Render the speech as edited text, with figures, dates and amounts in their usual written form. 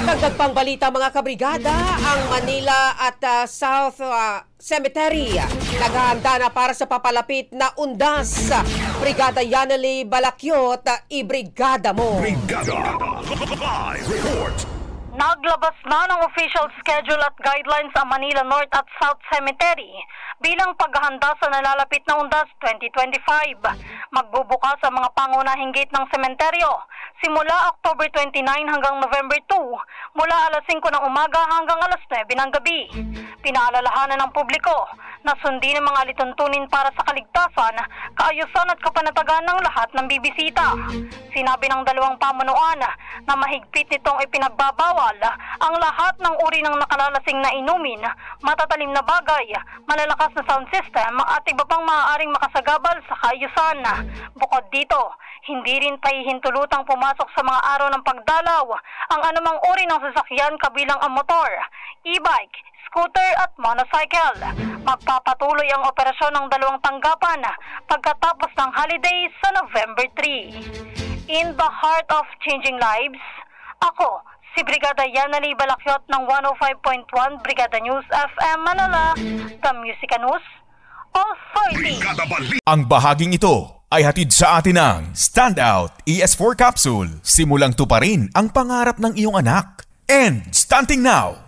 Dagdag pang balita mga kabrigada, ang Manila at South Cemetery naghahanda na para sa papalapit na undas. Brigada Yanely Balakyot, ibrigada mo. Brigada Live Report. Naglabas na ng official schedule at guidelines ang Manila North at South Cemetery bilang paghahanda sa nalalapit na undas 2025. Magbubukas ang mga pangunahing gate ng sementeryo simula October 29 hanggang November 2 mula alas 5 ng umaga hanggang alas 9 ng gabi. Pinaalalahanan ng publiko na sundin ang mga lituntunin para sa kaligtasan, kaayusan at kapanatagan ng lahat ng bibisita. Sinabi ng dalawang pamunuan na mahigpit nitong ipinagbabawal ang lahat ng uri ng nakalalasing na inumin, matatalim na bagay, malalakas na sound system at iba pang maaaring makasagabal sa kaayusan. Bukod dito, hindi rin pahihintulutang pumasok sa mga araw ng pagdalaw ang anumang uri ng sasakyan kabilang ang motor, e-bike, scooter at motorcycle. Magpapatuloy ang operasyon ng dalawang tanggapan pagkatapos ng holiday sa November 3. In the heart of changing lives, ako si Brigada Yanely Balakyot ng 105.1 Brigada News FM Manila, the Music News Authority. Ang bahaging ito ay hatid sa atin ng Standout ES4 Capsule. Simulang tuparin ang pangarap ng iyong anak. And starting now,